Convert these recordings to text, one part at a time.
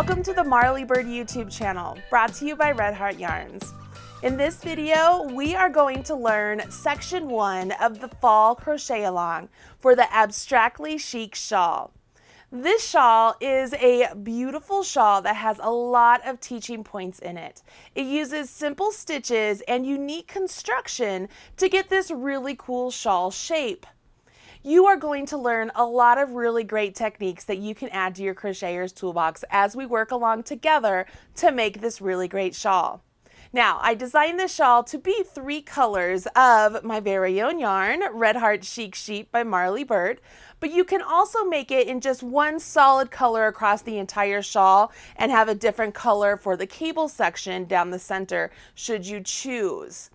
Welcome to the Marley Bird YouTube channel, brought to you by Red Heart Yarns. In this video, we are going to learn section 1 of the fall crochet along for the Abstractly Chic shawl. This shawl is a beautiful shawl that has a lot of teaching points in it. It uses simple stitches and unique construction to get this really cool shawl shape. You are going to learn a lot of really great techniques that you can add to your crocheter's toolbox as we work along together to make this really great shawl. Now, I designed this shawl to be 3 colors of my very own yarn, Red Heart Chic Sheep by Marley Bird, but you can also make it in just one solid color across the entire shawl and have a different color for the cable section down the center should you choose.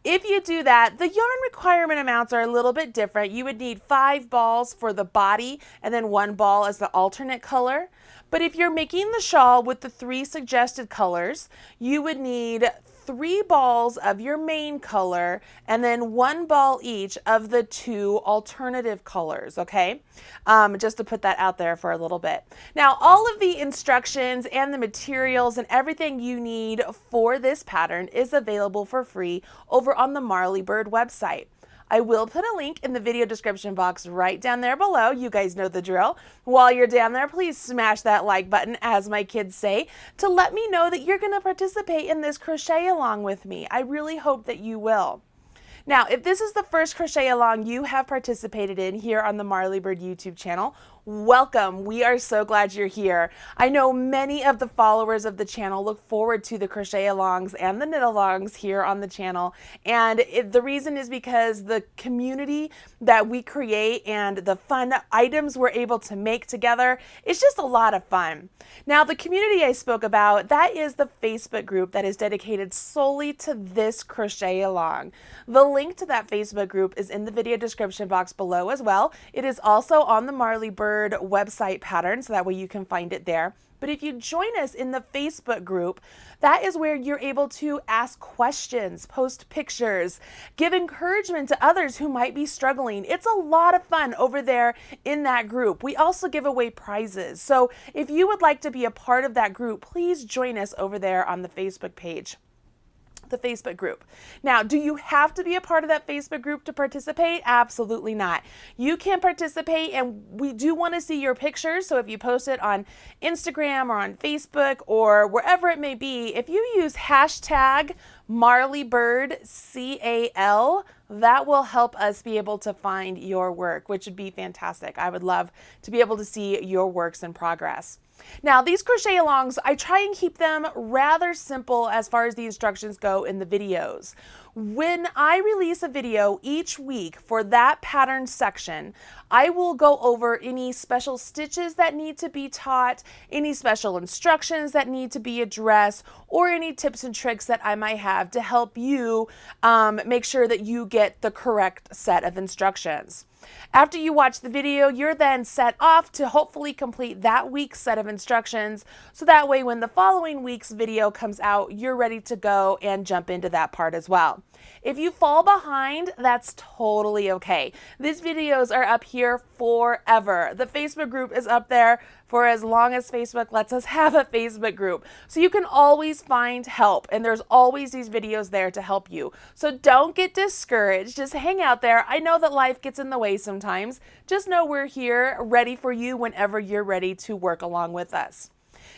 If you do that, the yarn requirement amounts are a little bit different. You would need 5 balls for the body and then 1 ball as the alternate color. But if you're making the shawl with the 3 suggested colors, you would need 3 balls of your main color and then 1 ball each of the 2 alternative colors, okay? Just to put that out there for a little bit. Now, all of the instructions and the materials and everything you need for this pattern is available for free over on the Marley Bird website. I will put a link in the video description box right down there below. You guys know the drill. While you're down there, please smash that like button, as my kids say, to let me know that you're going to participate in this crochet along with me. I really hope that you will. Now, if this is the first crochet along you have participated in here on the Marley Bird YouTube channel, welcome. We are so glad you're here. I know many of the followers of the channel look forward to the crochet alongs and the knit alongs here on the channel, and the reason is because the community that we create and the fun items we're able to make together, it's just a lot of fun. Now, the community I spoke about, that is the Facebook group that is dedicated solely to this crochet along. The link to that Facebook group is in the video description box below as well. It is also on the Marley Bird website pattern, so that way you can find it there. But if you join us in the Facebook group, that is where you're able to ask questions, post pictures, give encouragement to others who might be struggling. It's a lot of fun over there in that group. We also give away prizes. So if you would like to be a part of that group, please join us over there on the Facebook page. The Facebook group. Now, do you have to be a part of that Facebook group to participate? Absolutely not. You can participate, and we do want to see your pictures. So if you post it on Instagram or on Facebook or wherever it may be, if you use hashtag MarleyBirdCAL, that will help us be able to find your work, which would be fantastic. I would love to be able to see your works in progress. Now, these crochet alongs, I try and keep them rather simple as far as the instructions go in the videos. When I release a video each week for that pattern section, I will go over any special stitches that need to be taught, any special instructions that need to be addressed, or any tips and tricks that I might have to help you make sure that you get the correct set of instructions. After you watch the video, you're then set off to hopefully complete that week's set of instructions, so that way when the following week's video comes out, you're ready to go and jump into that part as well. If you fall behind, that's totally okay. These videos are up here forever. The Facebook group is up there for as long as Facebook lets us have a Facebook group. So you can always find help, and there's always these videos there to help you. So don't get discouraged. Just hang out there. I know that life gets in the way sometimes. Just know we're here ready for you whenever you're ready to work along with us.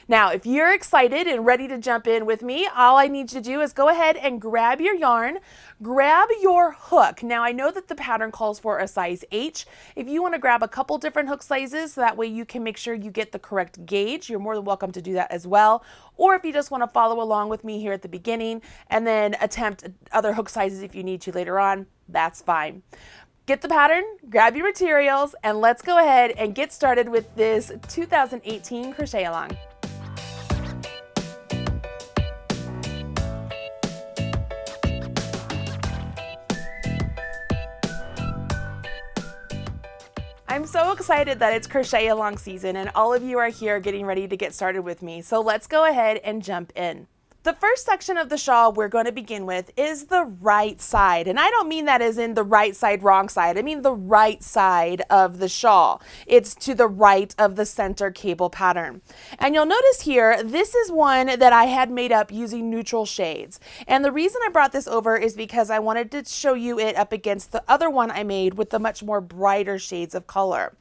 Now, if you're excited and ready to jump in with me, all I need you to do is go ahead and grab your yarn, grab your hook. Now, I know that the pattern calls for a size H. If you want to grab a couple different hook sizes, so that way you can make sure you get the correct gauge, you're more than welcome to do that as well. Or if you just want to follow along with me here at the beginning and then attempt other hook sizes if you need to later on, that's fine. Get the pattern, grab your materials, and let's go ahead and get started with this 2018 crochet along. I'm so excited that it's crochet along season and all of you are here getting ready to get started with me. So let's go ahead and jump in. The first section of the shawl we're going to begin with is the right side. And I don't mean that as in the right side, wrong side. I mean the right side of the shawl. It's to the right of the center cable pattern. And you'll notice here, this is one that I had made up using neutral shades. And the reason I brought this over is because I wanted to show you it up against the other one I made with the much more brighter shades of color.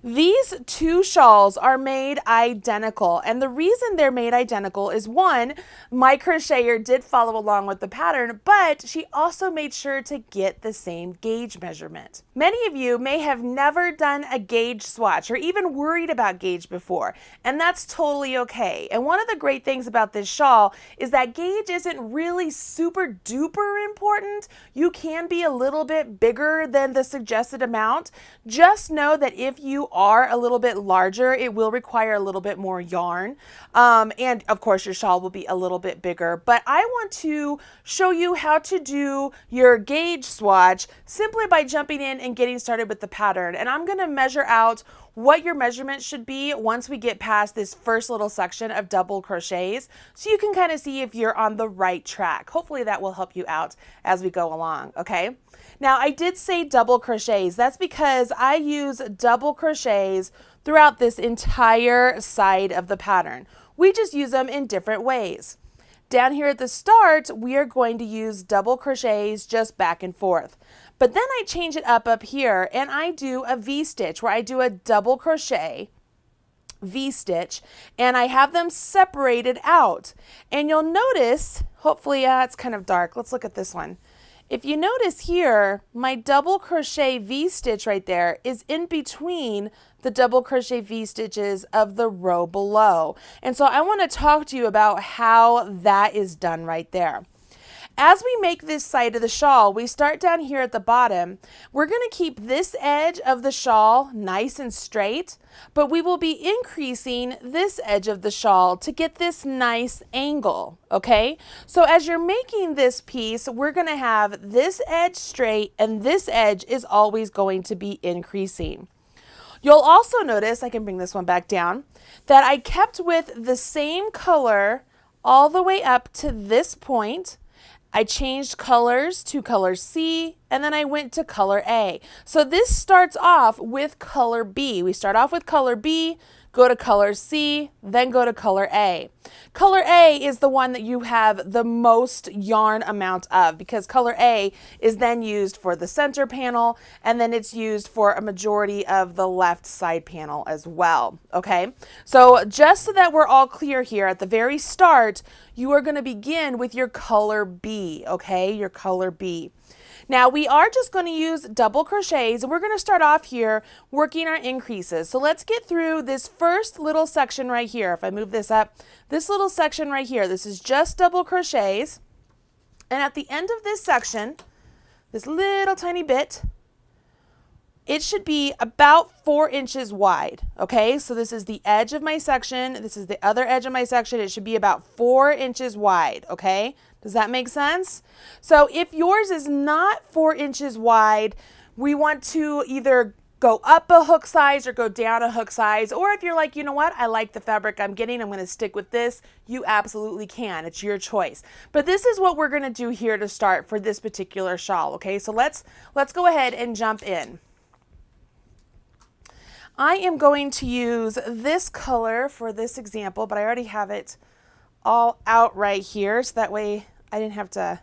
These two shawls are made identical, and the reason they're made identical is one, my crocheter did follow along with the pattern, but she also made sure to get the same gauge measurement. Many of you may have never done a gauge swatch or even worried about gauge before, and that's totally okay. And one of the great things about this shawl is that gauge isn't really super duper important. You can be a little bit bigger than the suggested amount. Just know that if you are a little bit larger, it will require a little bit more yarn. And of course your shawl will be a little bit bigger, but I want to show you how to do your gauge swatch simply by jumping in and getting started with the pattern. And I'm going to measure out what your measurement should be once we get past this first little section of double crochets, so you can kind of see if you're on the right track. Hopefully that will help you out as we go along, okay? Now I did say double crochets. That's because I use double crochets throughout this entire side of the pattern. We just use them in different ways. Down here at the start, we are going to use double crochets just back and forth. But then I change it up here and I do a V-stitch where I do a double crochet, V-stitch, and I have them separated out. And you'll notice, hopefully it's kind of dark. Let's look at this one. If you notice here, my double crochet V-stitch right there is in between the double crochet V-stitches of the row below. And so I want to talk to you about how that is done right there. As we make this side of the shawl, we start down here at the bottom. We're going to keep this edge of the shawl nice and straight, but we will be increasing this edge of the shawl to get this nice angle, okay? So as you're making this piece, we're going to have this edge straight and this edge is always going to be increasing. You'll also notice, I can bring this one back down, that I kept with the same color all the way up to this point. I changed colors to color C, and then I went to color A. So this starts off with color B. We start off with color B, go to color C, then go to color A. Color A is the one that you have the most yarn amount of, because color A is then used for the center panel, and then it's used for a majority of the left side panel as well, okay? So just so that we're all clear here, at the very start, you are going to begin with your color B, okay? Your color B. Now we are just going to use double crochets, and we're going to start off here working our increases. So let's get through this first little section right here. If I move this up, this little section right here, this is just double crochets. And at the end of this section, this little tiny bit, it should be about 4 inches wide, okay? So this is the edge of my section. This is the other edge of my section. It should be about 4 inches wide, okay? Does that make sense? So if yours is not 4 inches wide, we want to either go up a hook size or go down a hook size. Or if you're like, you know what, I like the fabric I'm getting, I'm going to stick with this, you absolutely can. It's your choice. But this is what we're going to do here to start for this particular shawl, okay? So let's go ahead and jump in. I am going to use this color for this example, but I already have it all out right here, so that way I didn't have to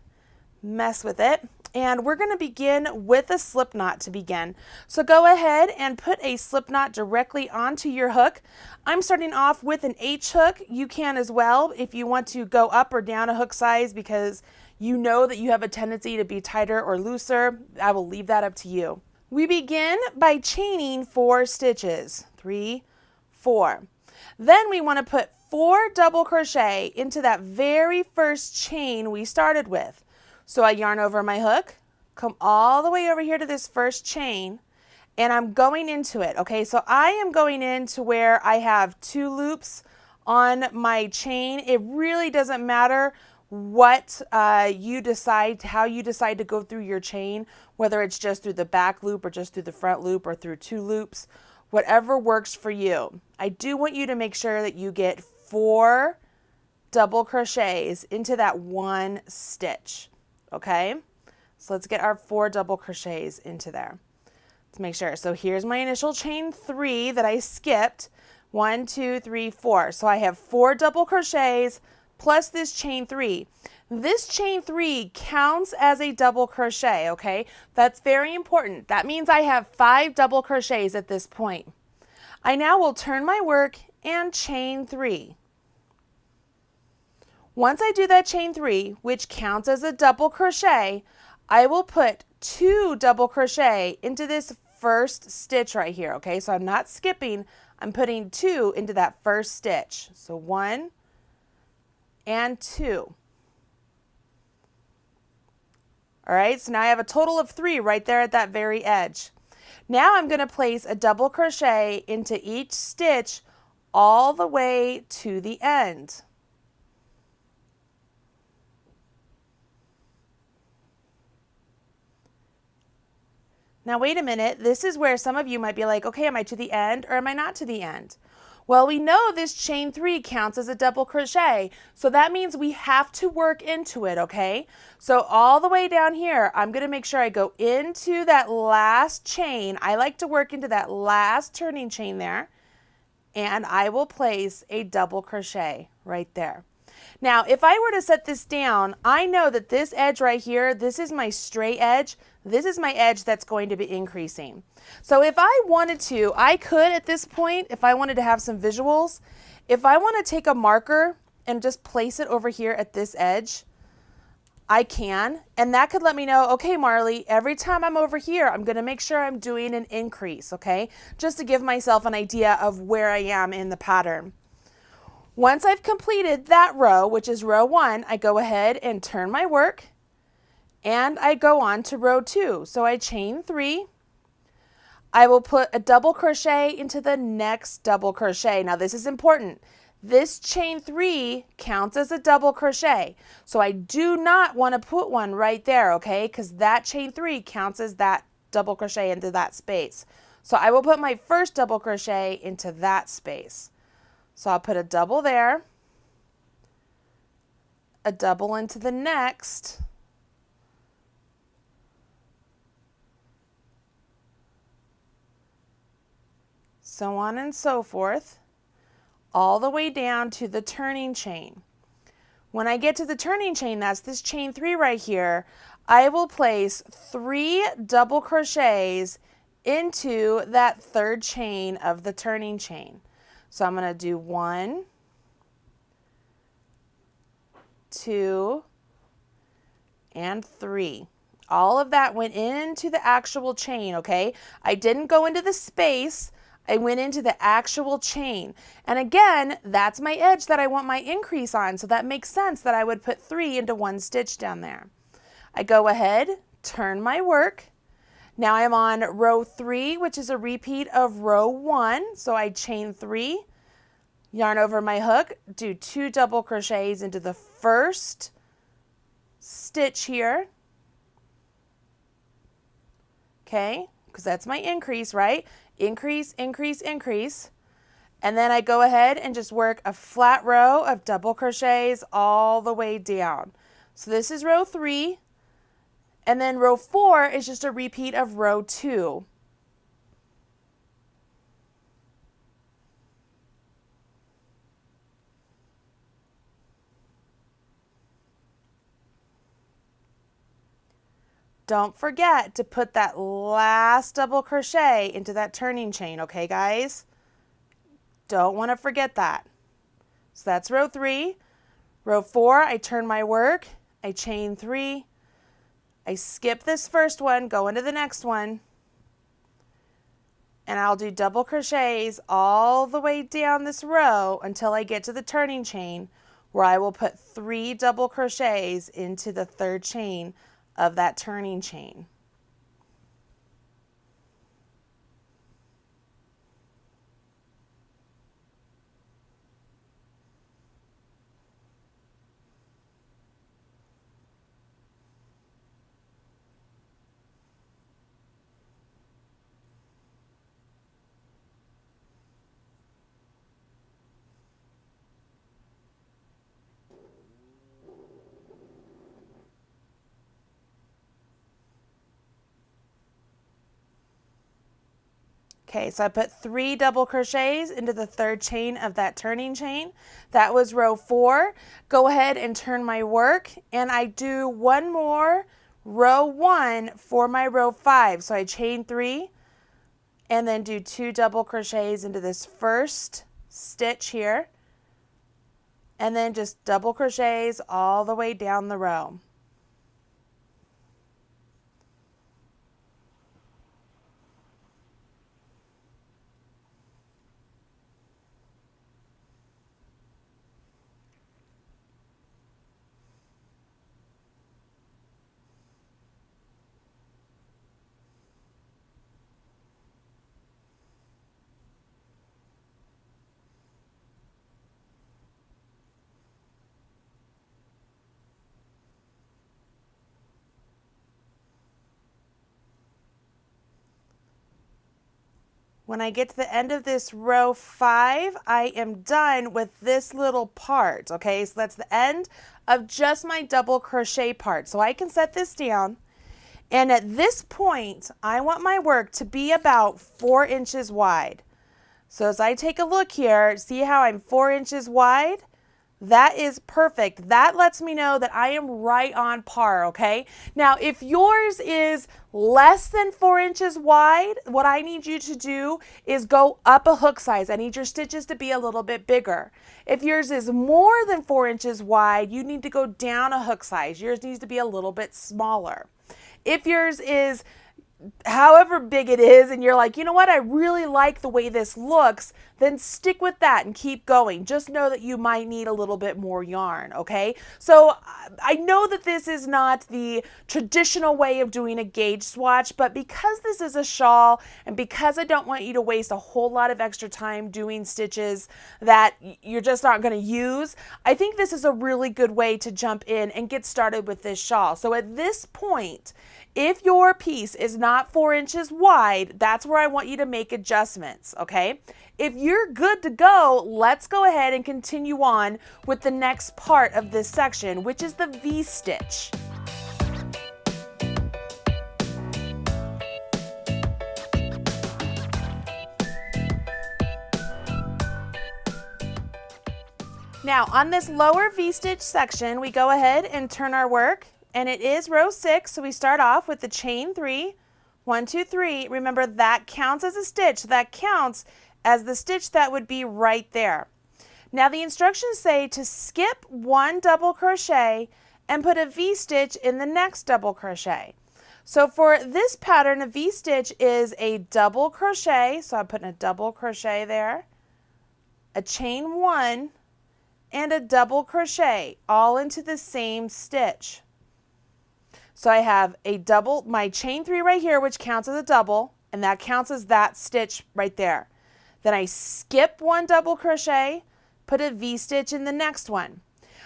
mess with it. And we're going to begin with a slip knot to begin. So go ahead and put a slip knot directly onto your hook. I'm starting off with an H hook. You can as well if you want to go up or down a hook size, because you know that you have a tendency to be tighter or looser. I will leave that up to you. We begin by chaining 4 stitches, 3, 4. Then we want to put 4 double crochet into that very first chain we started with. So I yarn over my hook, come all the way over here to this first chain, and I'm going into it, okay? So I am going into where I have 2 loops on my chain. It really doesn't matter what you decide, how you decide to go through your chain, whether it's just through the back loop or just through the front loop or through 2 loops, whatever works for you. I do want you to make sure that you get 4 double crochets into that one stitch, okay? So let's get our 4 double crochets into there. Let's make sure. So here's my initial chain 3 that I skipped. 1, 2, 3, 4. So I have 4 double crochets plus this chain 3. This chain 3 counts as a double crochet, okay? That's very important. That means I have 5 double crochets at this point. I now will turn my work and chain 3. Once I do that chain 3, which counts as a double crochet, I will put 2 double crochet into this first stitch right here, okay? So I'm not skipping, I'm putting 2 into that first stitch. So 1 and 2. All right, so now I have a total of 3 right there at that very edge. Now I'm going to place a double crochet into each stitch all the way to the end. Now wait a minute, this is where some of you might be like, okay, am I to the end or am I not to the end? Well, we know this chain 3 counts as a double crochet, so that means we have to work into it, okay? So all the way down here, I'm going to make sure I go into that last chain. I like to work into that last turning chain there, and I will place a double crochet right there. Now, if I were to set this down, I know that this edge right here, this is my straight edge. This is my edge that's going to be increasing. So if I wanted to, I could at this point, if I wanted to have some visuals, if I want to take a marker and just place it over here at this edge, I can. And that could let me know, okay, Marley, every time I'm over here, I'm going to make sure I'm doing an increase, okay? Just to give myself an idea of where I am in the pattern. Once I've completed that row, which is row 1, I go ahead and turn my work and I go on to row 2. So I chain 3. I will put a double crochet into the next double crochet. Now this is important. This chain 3 counts as a double crochet. So I do not want to put one right there, okay? Because that chain 3 counts as that double crochet into that space. So I will put my first double crochet into that space. So I'll put a double there, a double into the next, so on and so forth, all the way down to the turning chain. When I get to the turning chain, that's this chain 3 right here, I will place 3 double crochets into that third chain of the turning chain. So I'm going to do 1, 2, and 3. All of that went into the actual chain, okay? I didn't go into the space. I went into the actual chain. And again, that's my edge that I want my increase on, so that makes sense that I would put 3 into one stitch down there. I go ahead, turn my work. Now I'm on row 3, which is a repeat of row 1. So I chain 3, yarn over my hook, do 2 double crochets into the first stitch here. Okay, because that's my increase, right? Increase, increase, increase. And then I go ahead and just work a flat row of double crochets all the way down. So this is row 3. And then row 4 is just a repeat of row 2. Don't forget to put that last double crochet into that turning chain, okay, guys? Don't want to forget that. So that's row 3. Row 4, I turn my work, I chain 3. I skip this first one, go into the next one, and I'll do double crochets all the way down this row until I get to the turning chain, where I will put 3 double crochets into the third chain of that turning chain. Okay, so I put 3 double crochets into the 3rd chain of that turning chain. That was row 4. Go ahead and turn my work, and I do one more row 1 for my row 5. So I chain 3 and then do 2 double crochets into this first stitch here, and then just double crochets all the way down the row. When I get to the end of this row 5, I am done with this little part, okay? So that's the end of just my double crochet part. So I can set this down, and at this point, I want my work to be about 4 inches wide. So as I take a look here, see how I'm 4 inches wide? That is perfect. That lets me know that I am right on par, okay? Now, if yours is less than 4 inches wide, what I need you to do is go up a hook size. I need your stitches to be a little bit bigger. If yours is more than 4 inches wide, you need to go down a hook size. Yours needs to be a little bit smaller. If yours is however big it is and you're like, you know what, I really like the way this looks, then stick with that and keep going. Just know that you might need a little bit more yarn, okay? So I know that this is not the traditional way of doing a gauge swatch, but because this is a shawl and because I don't want you to waste a whole lot of extra time doing stitches that you're just not going to use, I think this is a really good way to jump in and get started with this shawl. So at this point, if your piece is not 4 inches wide, that's where I want you to make adjustments, okay? If you're good to go, let's go ahead and continue on with the next part of this section, which is the V-stitch. Now, on this lower V-stitch section, we go ahead and turn our work. And it is row 6, so we start off with the chain 3, 1, 2, 3. Remember, that counts as a stitch. That counts as the stitch that would be right there. Now the instructions say to skip 1 double crochet and put a V-stitch in the next double crochet. So for this pattern, a V-stitch is a double crochet, so I'm putting a double crochet there, a chain 1, and a double crochet, all into the same stitch. So I have a double, my chain 3 right here, which counts as a double, and that counts as that stitch right there. Then I skip 1 double crochet, put a V-stitch in the next one.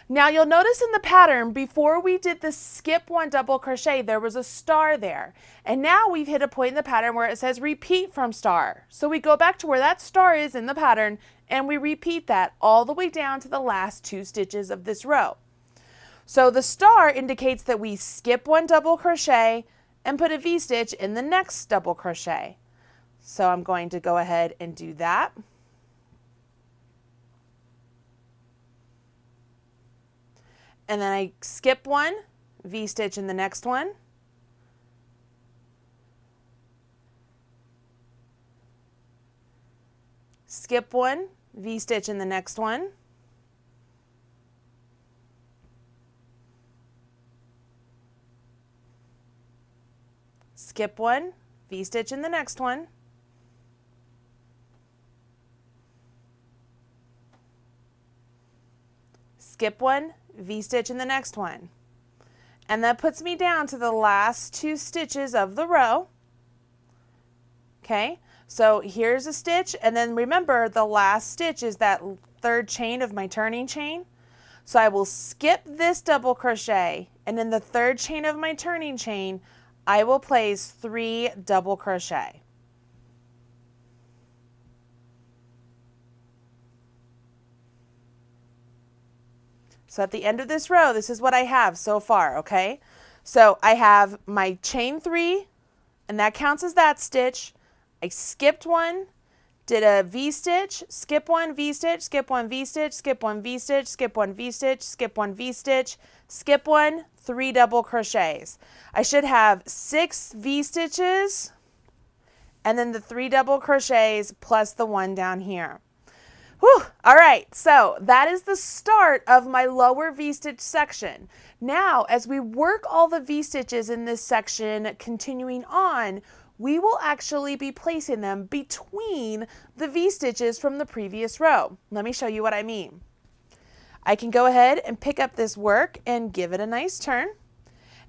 Now you'll notice in the pattern, before we did the skip 1 double crochet, there was a star there. And now we've hit a point in the pattern where it says repeat from star. So we go back to where that star is in the pattern, and we repeat that all the way down to the last 2 stitches of this row. So the star indicates that we skip 1 double crochet and put a V-stitch in the next double crochet. So I'm going to go ahead and do that. And then I skip 1, V-stitch in the next one. Skip 1, V-stitch in the next one. Skip 1, V-stitch in the next one. Skip 1, V-stitch in the next one. And that puts me down to the last 2 stitches of the row. Okay, so here's a stitch, and then remember the last stitch is that 3rd chain of my turning chain. So I will skip this double crochet, and in the 3rd chain of my turning chain, I will place 3 double crochet. So at the end of this row, this is what I have so far, okay? So I have my chain 3, and that counts as that stitch. I skipped one, did a V-stitch, skip one V-stitch, skip one V-stitch, skip one V-stitch, skip one V-stitch, skip one V-stitch, skip one, 3 double crochets. I should have 6 V-stitches and then the 3 double crochets plus the one down here. Whew. All right, so that is the start of my lower V-stitch section. Now, as we work all the V-stitches in this section continuing on, we will actually be placing them between the V-stitches from the previous row. Let me show you what I mean. I can go ahead and pick up this work and give it a nice turn.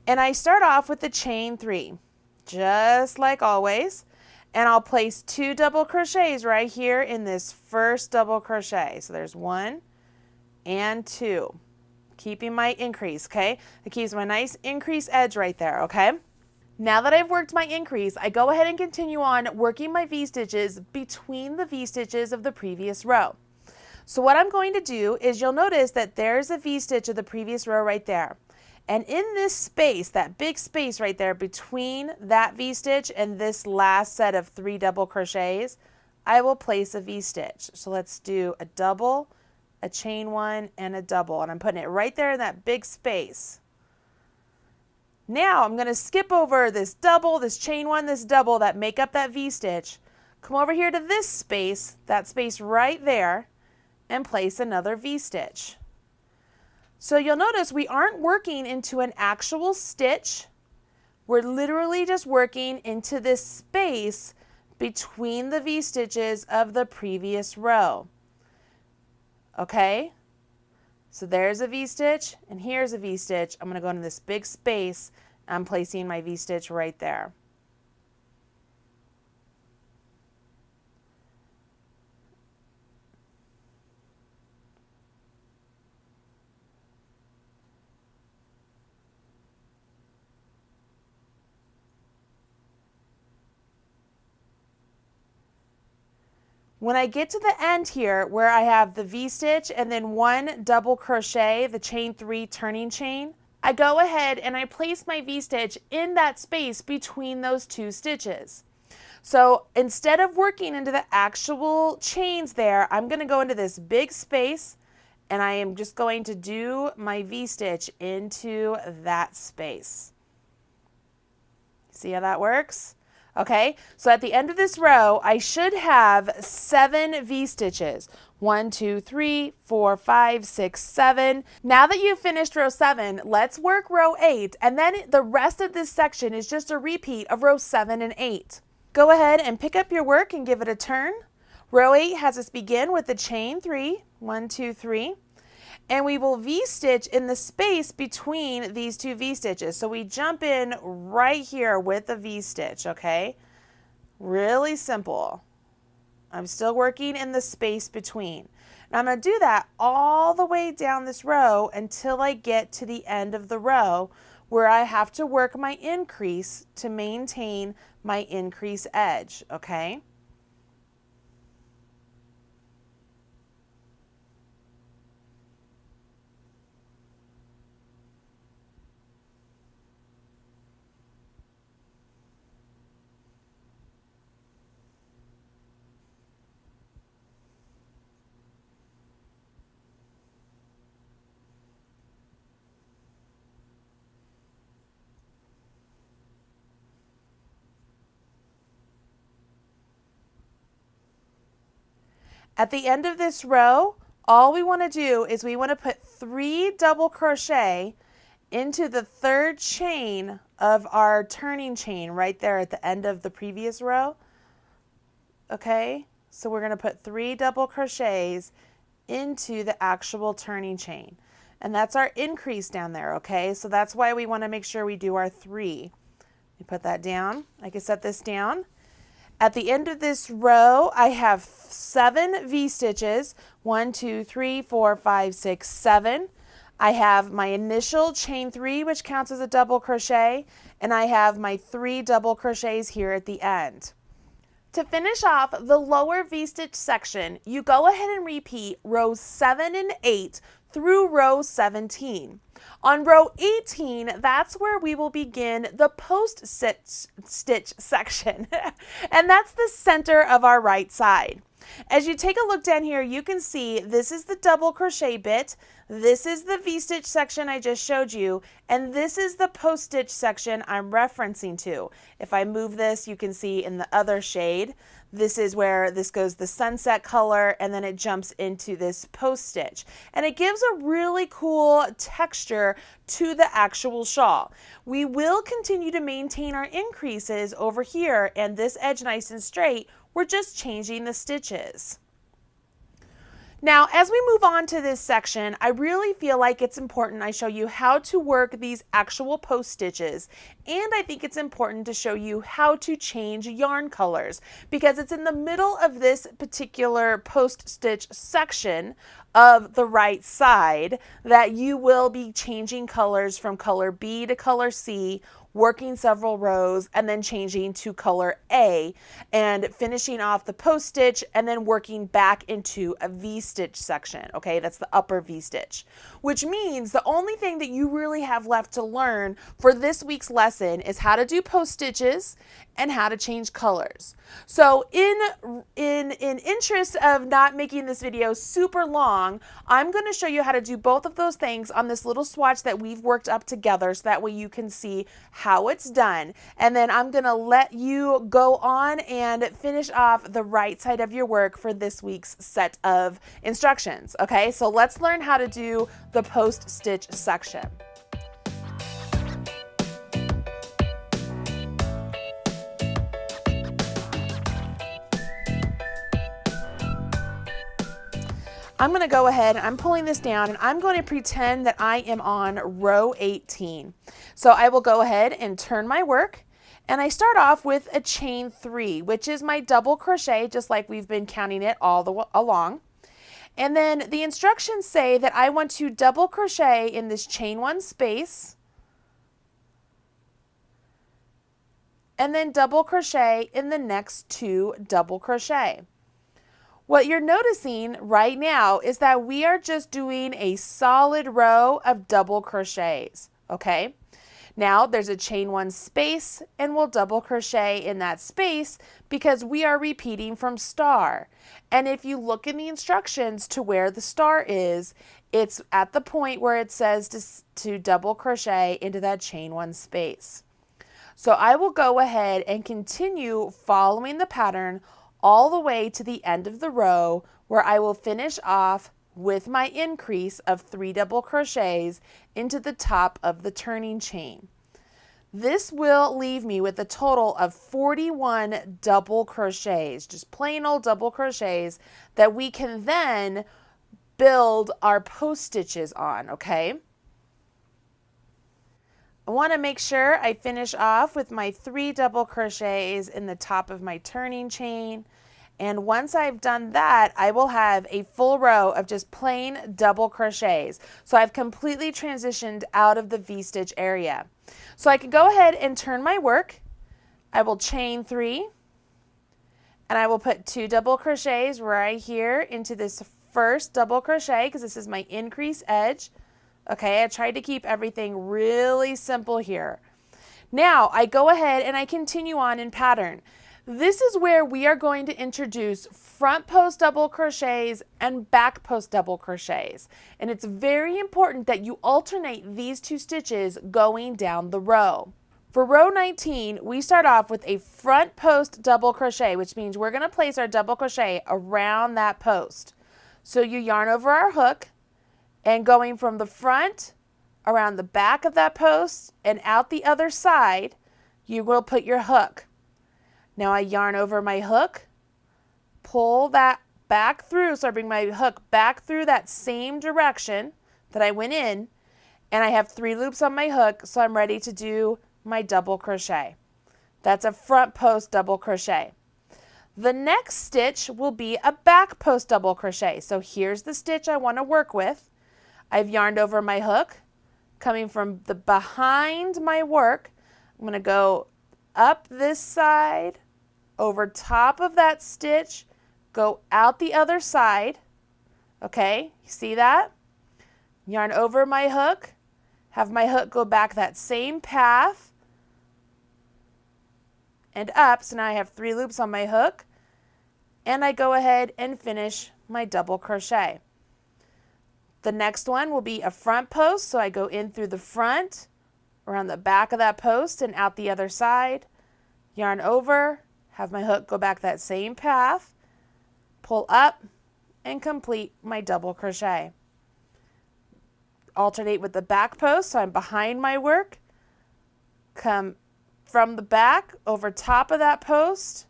And I start off with the chain 3, just like always. And I'll place 2 double crochets right here in this first double crochet. So there's 1 and 2, keeping my increase, okay? It keeps my nice increase edge right there, okay? Now that I've worked my increase, I go ahead and continue on working my V-stitches between the V-stitches of the previous row. So what I'm going to do is you'll notice that there's a V-stitch of the previous row right there. And in this space, that big space right there between that V-stitch and this last set of 3 double crochets, I will place a V-stitch. So let's do a double, a chain 1, and a double. And I'm putting it right there in that big space. Now I'm going to skip over this double, this chain 1, this double that make up that V-stitch. Come over here to this space, that space right there, and place another V-stitch. So you'll notice we aren't working into an actual stitch. We're literally just working into this space between the V-stitches of the previous row. Okay? So there's a V-stitch and here's a V-stitch. I'm going to go into this big space. I'm placing my V-stitch right there. When I get to the end here where I have the V-stitch and then 1 double crochet, the chain 3 turning chain, I go ahead and I place my V-stitch in that space between those 2 stitches. So instead of working into the actual chains there, I'm going to go into this big space and I am just going to do my V-stitch into that space. See how that works? Okay, so at the end of this row, I should have 7 V-stitches. 1, 2, 3, 4, 5, 6, 7. Now that you've finished row 7, let's work row 8, and then the rest of this section is just a repeat of row 7 and 8. Go ahead and pick up your work and give it a turn. Row 8 has us begin with the chain 3, 1, 2, 3. And we will V-stitch in the space between these 2 V-stitches. So we jump in right here with a V-stitch, okay? Really simple. I'm still working in the space between. And I'm going to do that all the way down this row until I get to the end of the row where I have to work my increase to maintain my increase edge, okay? At the end of this row, all we want to do is we want to put 3 double crochet into the 3rd chain of our turning chain right there at the end of the previous row. Okay, so we're going to put 3 double crochets into the actual turning chain. And that's our increase down there, okay? So that's why we want to make sure we do our 3. We put that down. I can set this down. At the end of this row, I have 7 V-stitches, 1, 2, 3, 4, 5, 6, 7. I have my initial chain 3, which counts as a double crochet, and I have my 3 double crochets here at the end. To finish off the lower V-stitch section, you go ahead and repeat rows 7 and 8 through row 17. On row 18, that's where we will begin the post stitch section, and that's the center of our right side. As you take a look down here, you can see this is the double crochet bit, this is the V-stitch section I just showed you, and this is the post stitch section I'm referencing to. If I move this, you can see in the other shade, this is where this goes the sunset color, and then it jumps into this post stitch. And it gives a really cool texture to the actual shawl. We will continue to maintain our increases over here and this edge nice and straight. We're just changing the stitches. Now, as we move on to this section, I really feel like it's important I show you how to work these actual post stitches, and I think it's important to show you how to change yarn colors, because it's in the middle of this particular post stitch section of the right side that you will be changing colors from color B to color C, working several rows, and then changing to color A and finishing off the post stitch and then working back into a V-stitch section. Okay, that's the upper V-stitch, which means the only thing that you really have left to learn for this week's lesson is how to do post stitches and how to change colors. So in interest of not making this video super long, I'm going to show you how to do both of those things on this little swatch that we've worked up together, so that way you can see how it's done. And then I'm going to let you go on and finish off the right side of your work for this week's set of instructions. Okay, so let's learn how to do the post stitch section. I'm going to go ahead, I'm pulling this down, and I'm going to pretend that I am on row 18. So I will go ahead and turn my work, and I start off with a chain 3, which is my double crochet, just like we've been counting it all along. And then the instructions say that I want to double crochet in this chain 1 space, and then double crochet in the next 2 double crochet. What you're noticing right now is that we are just doing a solid row of double crochets, okay? Now there's a chain 1 space, and we'll double crochet in that space because we are repeating from star. And if you look in the instructions to where the star is, it's at the point where it says to double crochet into that chain 1 space. So I will go ahead and continue following the pattern all the way to the end of the row, where I will finish off with my increase of 3 double crochets into the top of the turning chain. This will leave me with a total of 41 double crochets, just plain old double crochets that we can then build our post stitches on, okay? I want to make sure I finish off with my 3 double crochets in the top of my turning chain. And once I've done that, I will have a full row of just plain double crochets. So I've completely transitioned out of the V-stitch area. So I can go ahead and turn my work. I will chain 3, and I will put 2 double crochets right here into this first double crochet, because this is my increase edge. Okay, I tried to keep everything really simple here. Now I go ahead and I continue on in pattern. This is where we are going to introduce front post double crochets and back post double crochets. And it's very important that you alternate these 2 stitches going down the row. For row 19, we start off with a front post double crochet, which means we're going to place our double crochet around that post. So you yarn over our hook, and going from the front around the back of that post and out the other side, you will put your hook. Now I yarn over my hook, pull that back through, so I bring my hook back through that same direction that I went in, and I have 3 loops on my hook, so I'm ready to do my double crochet. That's a front post double crochet. The next stitch will be a back post double crochet. So here's the stitch I want to work with. I've yarned over my hook, coming from the behind my work. I'm going to go up this side, over top of that stitch, go out the other side. Okay, you see that? yarn over my hook, have my hook go back that same path and up. So now I have 3 loops on my hook, and I go ahead and finish my double crochet. The next one will be a front post, so I go in through the front, around the back of that post and out the other side, yarn over, have my hook go back that same path, pull up, and complete my double crochet. Alternate with the back post, so I'm behind my work, come from the back over top of that post,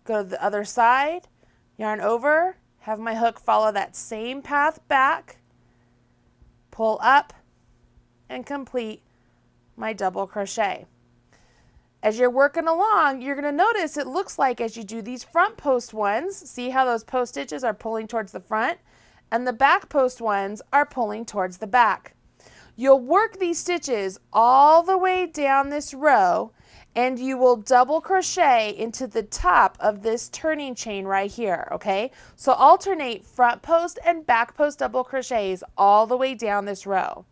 go to the other side, yarn over, have my hook follow that same path back, pull up, and complete my double crochet. As you're working along, you're going to notice it looks like as you do these front post ones, see how those post stitches are pulling towards the front, and the back post ones are pulling towards the back. You'll work these stitches all the way down this row, and you will double crochet into the top of this turning chain right here, okay? So alternate front post and back post double crochets all the way down this row.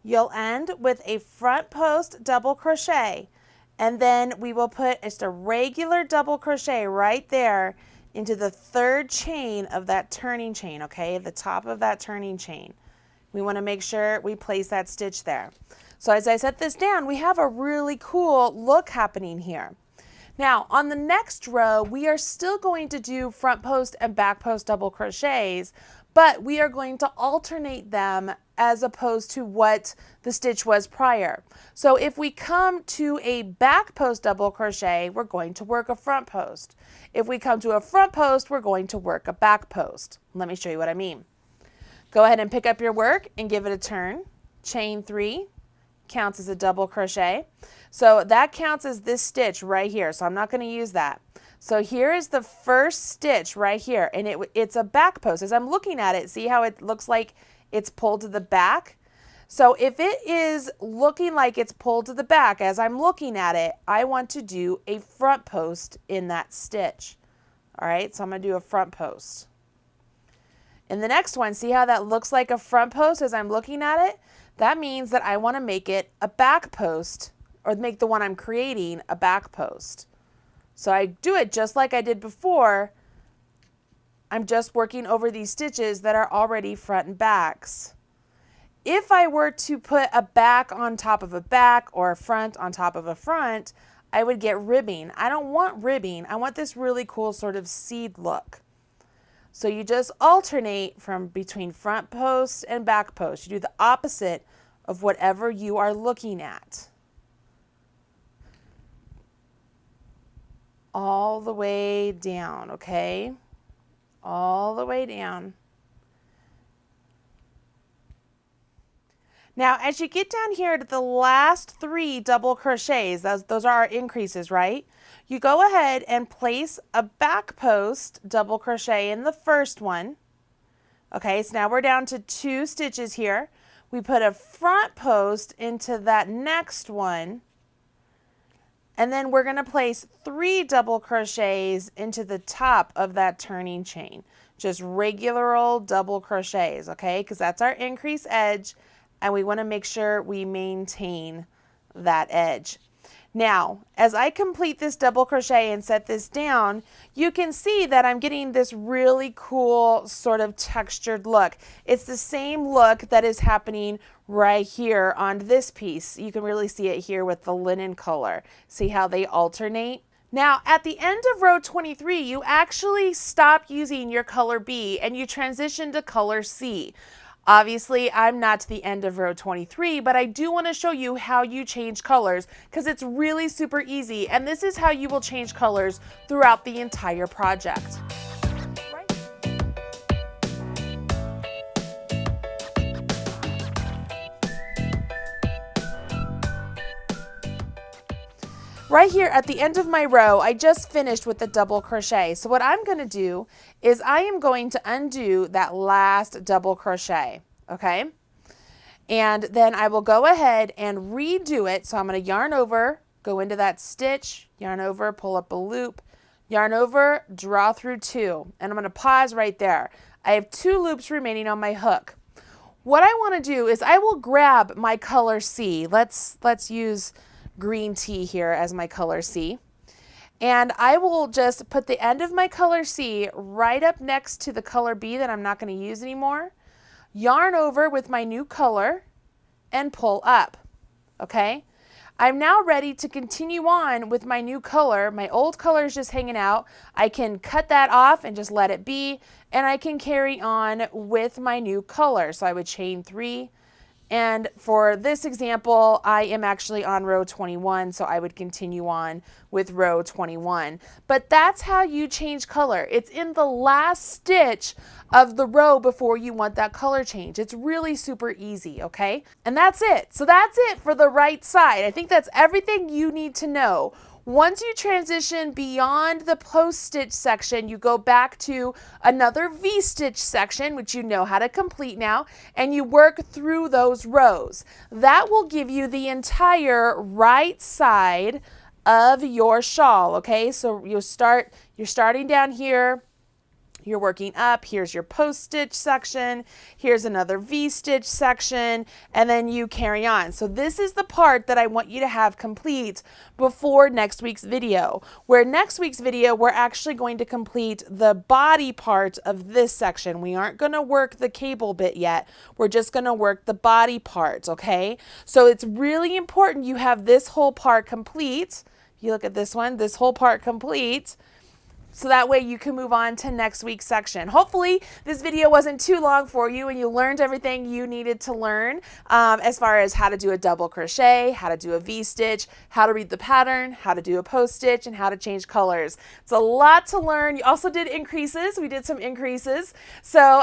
You'll end with a front post double crochet, and then we will put just a regular double crochet right there into the 3rd chain of that turning chain, okay, the top of that turning chain. We want to make sure we place that stitch there. So as I set this down, we have a really cool look happening here. Now on the next row, we are still going to do front post and back post double crochets, but we are going to alternate them as opposed to what the stitch was prior. So if we come to a back post double crochet, we're going to work a front post. If we come to a front post, we're going to work a back post. Let me show you what I mean. Go ahead and pick up your work and give it a turn. Chain 3 counts as a double crochet. So that counts as this stitch right here. So I'm not going to use that. So here is the first stitch right here, and it's a back post. As I'm looking at it, see how it looks like it's pulled to the back? So if it is looking like it's pulled to the back as I'm looking at it, I want to do a front post in that stitch. All right, so I'm going to do a front post. In the next one, see how that looks like a front post as I'm looking at it? That means that I want to make it a back post, or make the one I'm creating a back post. So I do it just like I did before. I'm just working over these stitches that are already front and backs. If I were to put a back on top of a back or a front on top of a front, I would get ribbing. I don't want ribbing. I want this really cool sort of seed look. So you just alternate from between front post and back post. You do the opposite of whatever you are looking at. All the way down, okay? All the way down. Now, as you get down here to the last 3 double crochets, those are our increases, right? You go ahead and place a back post double crochet in the first one. Okay, so now we're down to 2 stitches here. We put a front post into that next one. And then we're going to place 3 double crochets into the top of that turning chain. Just regular old double crochets, okay? Because that's our increase edge, and we want to make sure we maintain that edge. Now, as I complete this double crochet and set this down, you can see that I'm getting this really cool sort of textured look. It's the same look that is happening right here on this piece. You can really see it here with the linen color. See how they alternate? Now, at the end of row 23, you actually stop using your color B and you transition to color C. Obviously, I'm not to the end of row 23, but I do want to show you how you change colors because it's really super easy, and this is how you will change colors throughout the entire project. Right here at the end of my row, I just finished with the double crochet. So what I'm going to do is I am going to undo that last double crochet, okay? And then I will go ahead and redo it. So I'm going to yarn over, go into that stitch, yarn over, pull up a loop, yarn over, draw through 2. And I'm going to pause right there. I have 2 loops remaining on my hook. What I want to do is I will grab my color C. Let's use green tea here as my color C. And I will just put the end of my color C right up next to the color B that I'm not going to use anymore. Yarn over with my new color and pull up. Okay? I'm now ready to continue on with my new color. My old color is just hanging out. I can cut that off and just let it be, and I can carry on with my new color. So I would chain 3, and for this example, I am actually on row 21, so I would continue on with row 21. But that's how you change color. It's in the last stitch of the row before you want that color change. It's really super easy, okay? And that's it. So that's it for the right side. I think that's everything you need to know. Once you transition beyond the post-stitch section, you go back to another V-stitch section, which you know how to complete now, and you work through those rows. That will give you the entire right side of your shawl, okay? So you're starting down here. You're working up, here's your post-stitch section, here's another V-stitch section, and then you carry on. So this is the part that I want you to have complete before next week's video. Where next week's video, we're actually going to complete the body part of this section. We aren't going to work the cable bit yet. We're just going to work the body part, okay? So it's really important you have this whole part complete. If you look at this one, this whole part complete. So that way you can move on to next week's section. Hopefully this video wasn't too long for you and you learned everything you needed to learn as far as how to do a double crochet, how to do a V-stitch, how to read the pattern, how to do a post-stitch, and how to change colors. It's a lot to learn. You also did increases. We did some increases. So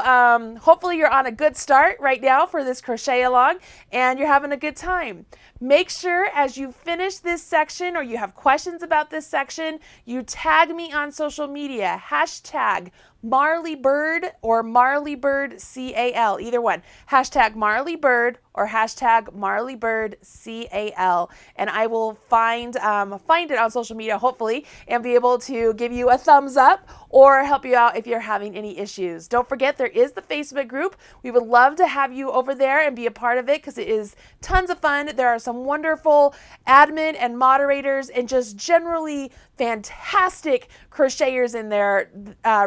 hopefully you're on a good start right now for this crochet along and you're having a good time. Make sure as you finish this section or you have questions about this section, you tag me on social media, hashtag MarleyBird or MarleyBirdCal, either one. Hashtag MarleyBird or hashtag MarleyBirdCal, and I will find it on social media, hopefully, and be able to give you a thumbs up or help you out if you're having any issues. Don't forget, there is the Facebook group. We would love to have you over there and be a part of it because it is tons of fun. There are some wonderful admin and moderators and just generally fantastic crocheters in there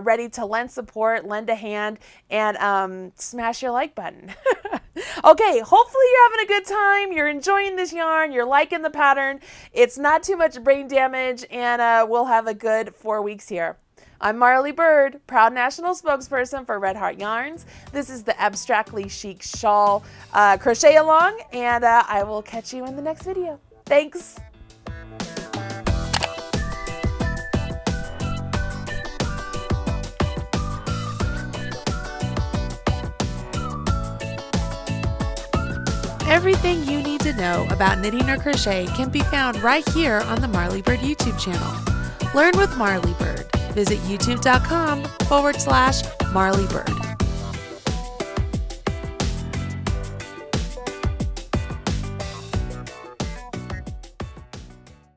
ready to lend support, lend a hand, and smash your like button. Okay, hopefully you're having a good time. You're enjoying this yarn. You're liking the pattern. It's not too much brain damage, and we'll have a good 4 weeks here. I'm Marley Bird, proud national spokesperson for Red Heart Yarns. This is the Abstractly Chic Shawl crochet along, and I will catch you in the next video. Thanks. Everything you need to know about knitting or crochet can be found right here on the Marley Bird YouTube channel. Learn with Marley Bird. Visit youtube.com/Marley Bird.